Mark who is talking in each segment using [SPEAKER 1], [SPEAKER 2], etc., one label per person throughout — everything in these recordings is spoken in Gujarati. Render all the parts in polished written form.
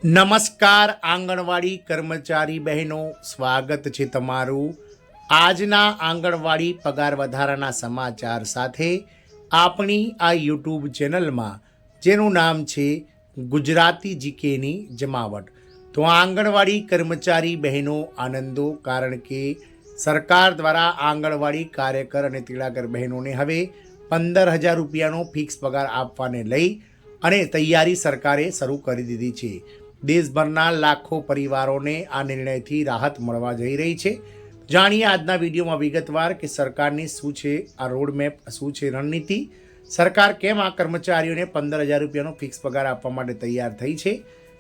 [SPEAKER 1] નમસ્કાર આંગણવાડી કર્મચારી બહેનો, સ્વાગત છે તમારું આજના આંગણવાડી પગાર વધારાના સમાચાર સાથે આપણી આ યુટ્યુબ ચેનલમાં, જેનું નામ છે ગુજરાતી જીકેની જમાવટ. તો આંગણવાડી કર્મચારી બહેનો આનંદો, કારણ કે સરકાર દ્વારા આંગણવાડી કાર્યકર અને તેડાગર બહેનોને હવે 15,000 રૂપિયાનો ફિક્સ પગાર આપવાને લઈ અને તૈયારી સરકારે શરૂ કરી દીધી છે. દેશભરના લાખો પરિવારોને આ નિર્ણયથી રાહત મળવા જઈ રહી છે. જાણીએ આજના વિડીયોમાં વિગતવાર કે સરકારની શું છે આ રોડમેપ, શું છે રણનીતિ, સરકાર કેમ આ કર્મચારીઓને 15,000 રૂપિયાનો ફિક્સ પગાર આપવા માટે તૈયાર થઈ છે,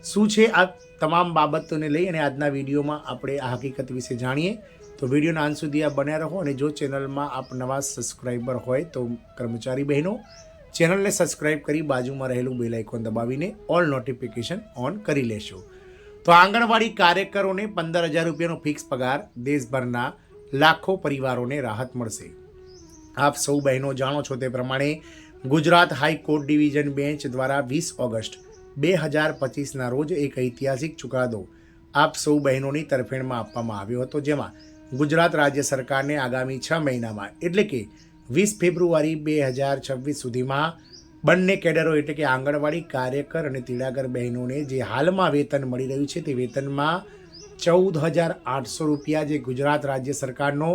[SPEAKER 1] શું છે આ તમામ બાબતોને લઈ અને આજના વિડીયોમાં આપણે આ હકીકત વિશે જાણીએ. તો વિડીયોના અંત સુધી આ બન્યા રહો અને જો ચેનલમાં આપ નવા સબસ્ક્રાઈબર હોય તો કર્મચારી બહેનો ચેનલને સબસ્ક્રાઇબ કરી બાજુમાં રહેલું બેલ આઇકોન દબાવીને ઓલ નોટિફિકેશન ઓન કરી લેશો. તો આંગણવાડી કાર્યકરોને 15,000 રૂપિયાનો ફિક્સ પગાર, દેશભરના લાખો પરિવારોને રાહત મળશે. આપ સૌ બહેનો જાણો છો તે પ્રમાણે ગુજરાત હાઈકોર્ટ ડિવિઝન બેન્ચ દ્વારા 20 ઓગસ્ટ 2025ના રોજ એક ઐતિહાસિક ચુકાદો આપ સૌ બહેનોની તરફેણમાં આપવામાં આવ્યો હતો, જેમાં ગુજરાત રાજ્ય સરકારને આગામી 6 મહિનામાં એટલે કે 20 ફેબ્રુઆરી 2026 સુધીમાં બંને કેડરો એટલે કે આંગણવાડી કાર્યકર અને તેડાગર બહેનોને જે હાલમાં વેતન મળી રહ્યું છે તે વેતનમાં 14,800 રૂપિયા, જે ગુજરાત રાજ્ય સરકારનો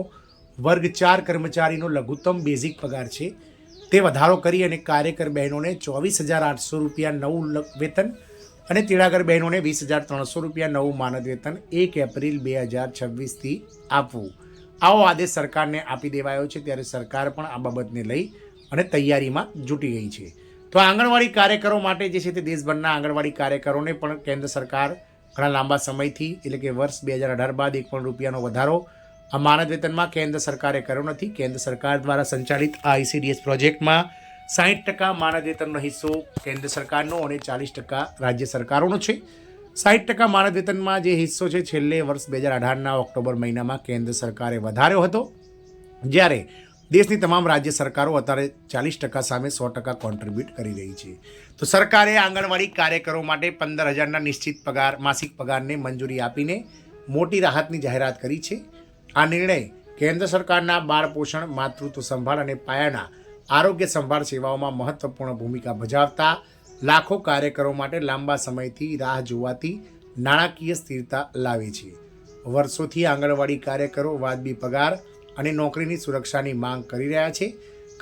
[SPEAKER 1] વર્ગ 4 કર્મચારીનો લઘુત્તમ બેઝિક પગાર છે, તે વધારો કરી અને કાર્યકર બહેનોને 24,800 રૂપિયા નવું વેતન અને તેડાગર બહેનોને 20,300 રૂપિયા નવું માનદ વેતન 1 એપ્રિલ 2026થી આપવું, આવો આદેશ સરકારને આપી દેવાયો છે. ત્યારે સરકાર પણ આ બાબતને લઈ અને તૈયારીમાં જૂટી ગઈ છે. તો આંગણવાડી કાર્યકરો માટે જે છે તે દેશભરના આંગણવાડી કાર્યકરોને પણ કેન્દ્ર સરકાર ઘણા લાંબા સમયથી એટલે કે વર્ષ 2018 બાદ 1 પણ રૂપિયાનો વધારો આ માનદ વેતનમાં કેન્દ્ર સરકારે કર્યો નથી. કેન્દ્ર સરકાર દ્વારા સંચાલિત આ ICDS પ્રોજેક્ટમાં 60% માનદ વેતનનો હિસ્સો કેન્દ્ર સરકારનો અને 40% રાજ્ય સરકારોનો છે. 60% માનદ વેતનમાં જે હિસ્સો છે છેલ્લે વર્ષ 2018ના ઓક્ટોબર મહિનામાં કેન્દ્ર સરકારે વધાર્યો હતો, જ્યારે દેશની તમામ રાજ્ય સરકારો અત્યારે 40% સામે 100% કોન્ટ્રીબ્યુટ કરી રહી છે. તો સરકારે આંગણવાડી કાર્યકરો માટે 15,000ના નિશ્ચિત પગાર, માસિક પગારને મંજૂરી આપીને મોટી રાહતની જાહેરાત કરી છે. આ નિર્ણય કેન્દ્ર સરકારના બાળ પોષણ, માતૃત્વ સંભાળ અને પાયાના આરોગ્ય સંભાળ સેવાઓમાં મહત્વપૂર્ણ ભૂમિકા ભજવતા લાખો કાર્યકરો માટે લાંબા સમયથી રાહ જોવાતી નાણાકીય સ્થિરતા લાવે છે. વર્ષોથી આંગણવાડી કાર્યકરો વાજબી પગાર અને નોકરીની સુરક્ષાની માંગ કરી રહ્યા છે,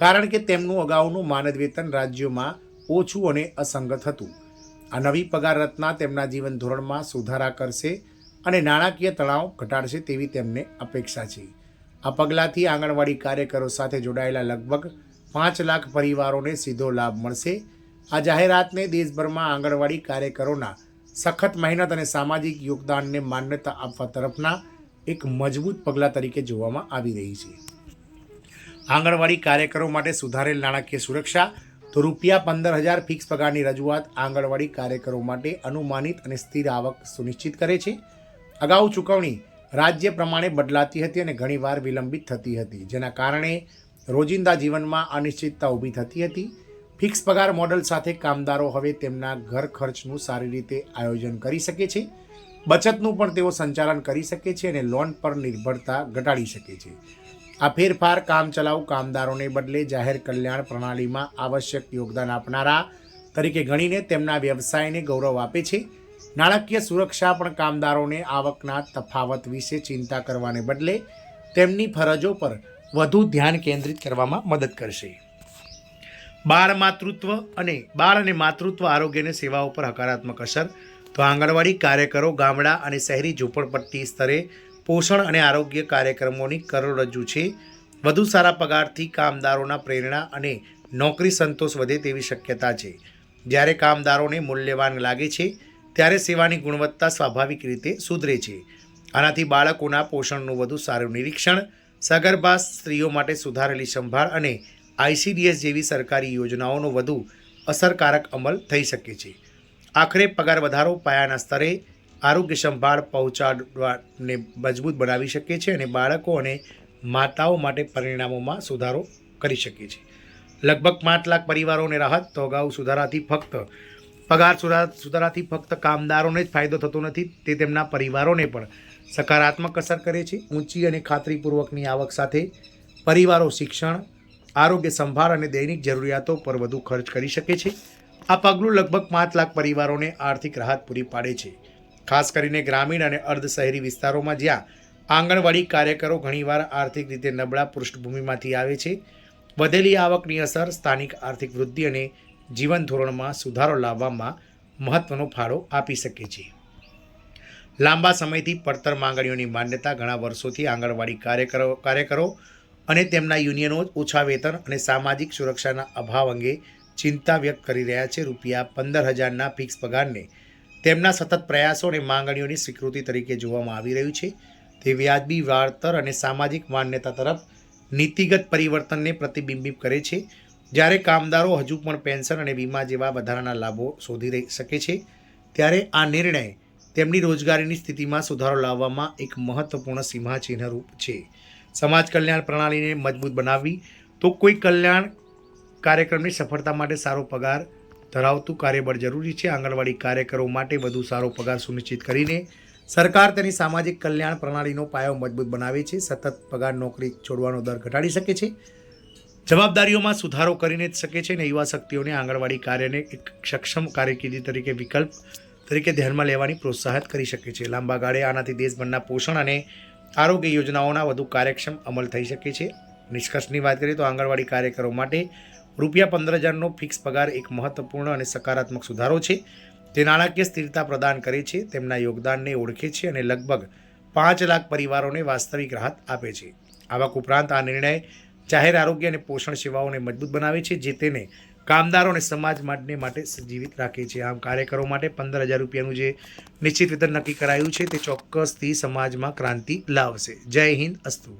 [SPEAKER 1] કારણ કે તેમનું અગાઉનું માનદ વેતન રાજ્યોમાં ઓછું અને અસંગત હતું. આ નવી પગાર રચના તેમના જીવન ધોરણમાં સુધારા કરશે અને નાણાકીય તણાવ ઘટાડશે તેવી તેમને અપેક્ષા છે. આ પગલાંથી આંગણવાડી કાર્યકરો સાથે જોડાયેલા લગભગ 5 લાખ પરિવારોને સીધો લાભ મળશે. આ જાહેરાતને દેશભરમાં આંગણવાડી કાર્યકરોના સખત મહેનત અને સામાજિક યોગદાનને માન્યતા આપવા તરફના એક મજબૂત પગલાં તરીકે જોવામાં આવી રહી છે. આંગણવાડી કાર્યકરો માટે સુધારેલ નાણાકીય સુરક્ષા. તો ₹15,000 ફિક્સ પગારની રજૂઆત આંગણવાડી કાર્યકરો માટે અનુમાનિત અને સ્થિર આવક સુનિશ્ચિત કરે છે. અગાઉ ચૂકવણી રાજ્ય પ્રમાણે બદલાતી હતી અને ઘણીવાર વિલંબિત થતી હતી, જેના કારણે રોજિંદા જીવનમાં અનિશ્ચિતતા ઊભી થતી હતી. ફિક્સ પગાર મોડલ સાથે કામદારો હવે તેમના ઘર ખર્ચનું સારી રીતે આયોજન કરી શકે છે, બચતનું પણ તેઓ સંચાલન કરી શકે છે અને લોન પર નિર્ભરતા ઘટાડી શકે છે. આ ફેરફાર કામચલાઉ કામદારોને બદલે જાહેર કલ્યાણ પ્રણાલીમાં આવશ્યક યોગદાન આપનારા તરીકે ગણીને તેમના વ્યવસાયને ગૌરવ આપે છે. નાણાકીય સુરક્ષા પણ કામદારોને આવકના તફાવત વિશે ચિંતા કરવાને બદલે તેમની ફરજો પર વધુ ધ્યાન કેન્દ્રિત કરવામાં મદદ કરશે. બાળ અને માતૃત્વ આરોગ્યની સેવાઓ પર હકારાત્મક અસર. તો આંગણવાડી કાર્યકરો ગામડા અને શહેરી ઝૂંપડપટ્ટી સ્તરે પોષણ અને આરોગ્ય કાર્યક્રમોની કરોડરજ્જુ છે. વધુ સારા પગારથી કામદારોના પ્રેરણા અને નોકરી સંતોષ વધે તેવી શક્યતા છે. જ્યારે કામદારોને મૂલ્યવાન લાગે છે ત્યારે સેવાની ગુણવત્તા સ્વાભાવિક રીતે સુધરે છે. આનાથી બાળકોના પોષણનું વધુ સારું નિરીક્ષણ, સગર્ભા સ્ત્રીઓ માટે સુધારેલી સંભાળ અને ICDS જેવી સરકારી યોજનાઓનો વધુ અસરકારક અમલ થઈ શકે છે. આખરે પગાર વધારો પાયાના સ્તરે આરોગ્ય સંભાળ પહોંચાડવાને મજબૂત બનાવી શકે છે અને બાળકો અને માતાઓ માટે પરિણામોમાં સુધારો કરી શકે છે. લગભગ 5 લાખ પરિવારોને રાહત. તો અગાઉ સુધારાથી ફક્ત પગાર સુધારાથી ફક્ત કામદારોને જ ફાયદો થતો નથી, તે તેમના પરિવારોને પણ સકારાત્મક અસર કરે છે. ઊંચી અને ખાતરીપૂર્વકની આવક સાથે પરિવારો શિક્ષણ, આરોગ્ય સંભાળ અને દૈનિક જરૂરિયાતો પર વધુ ખર્ચ કરી શકે છે. આ પગલું લગભગ 5 લાખ પરિવારોને આર્થિક રાહત પૂરી પાડે છે, ખાસ કરીને ગ્રામીણ અને અર્ધ શહેરી વિસ્તારોમાં, જ્યાં આંગણવાડી કાર્યકરો ઘણીવાર આર્થિક રીતે નબળા પૃષ્ઠભૂમિમાંથી આવે છે. વધેલી આવકની અસર સ્થાનિક આર્થિક વૃદ્ધિ અને જીવન ધોરણમાં સુધારો લાવવામાં મહત્વનો ફાળો આપી શકે છે. લાંબા સમયથી પડતર માંગણીઓની માન્યતા. ઘણા વર્ષોથી આંગણવાડી કાર્યકરો અને તેમના યુનિયનો ઓછા વેતન અને સામાજિક સુરક્ષાના અભાવ અંગે ચિંતા વ્યક્ત કરી રહ્યા છે. ₹15,000ના ફિક્સ પગારને તેમના સતત પ્રયાસો અને માંગણીઓની સ્વીકૃતિ તરીકે જોવામાં આવી રહ્યું છે. તે વ્યાજબી વળતર અને સામાજિક માન્યતા તરફ નીતિગત પરિવર્તનને પ્રતિબિંબિત કરે છે. જ્યારે કામદારો હજુ પણ પેન્શન અને વીમા જેવા વધારાના લાભો શોધી શકે છે, ત્યારે આ નિર્ણય તેમની રોજગારીની સ્થિતિમાં સુધારો લાવવામાં એક મહત્વપૂર્ણ સીમાચિહ્નરૂપ છે. સમાજ કલ્યાણ પ્રણાલીને મજબૂત બનાવવી. તો કોઈ કલ્યાણ કાર્યક્રમની સફળતા માટે સારો પગાર ધરાવતું કાર્યબળ જરૂરી છે. આંગણવાડી કાર્યકરો માટે વધુ સારો પગાર સુનિશ્ચિત કરીને સરકાર તેની સામાજિક કલ્યાણ પ્રણાલીનો પાયો મજબૂત બનાવે છે. સતત પગાર નોકરી છોડવાનો દર ઘટાડી શકે છે, જવાબદારીઓમાં સુધારો કરીને જ શકે છે અને યુવા શક્તિઓને આંગણવાડી કાર્યને એક સક્ષમ કારકિર્દી વિકલ્પ તરીકે ધ્યાનમાં લેવાની પ્રોત્સાહિત કરી શકે છે. લાંબા ગાળે આનાથી દેશભરના પોષણ અને આરોગ્ય યોજનાઓના વધુ કાર્યક્ષમ અમલ થઈ શકે છે. નિષ્કર્ષની વાત કરીએ તો આંગણવાડી કાર્યકરો માટે ₹15,000નો ફિક્સ પગાર એક મહત્વપૂર્ણ અને સકારાત્મક સુધારો છે. તે નાણાકીય સ્થિરતા પ્રદાન કરે છે, તેમના યોગદાનને ઓળખે છે અને લગભગ 5 લાખ પરિવારોને વાસ્તવિક રાહત આપે છે. આવક ઉપરાંત આ નિર્ણય જાહેર આરોગ્ય અને પોષણ સેવાઓને મજબૂત બનાવે છે, જે તેને કામદારો અને સમાજ માટે સજીવિત રાખે છે. આમ કાર્યકરો માટે ₹15,000નું જે નિશ્ચિત વેતન નક્કી કરાયું છે, તે ચોક્કસથી સમાજમાં ક્રાંતિ લાવશે. જય હિન્દ. અસ્તુ.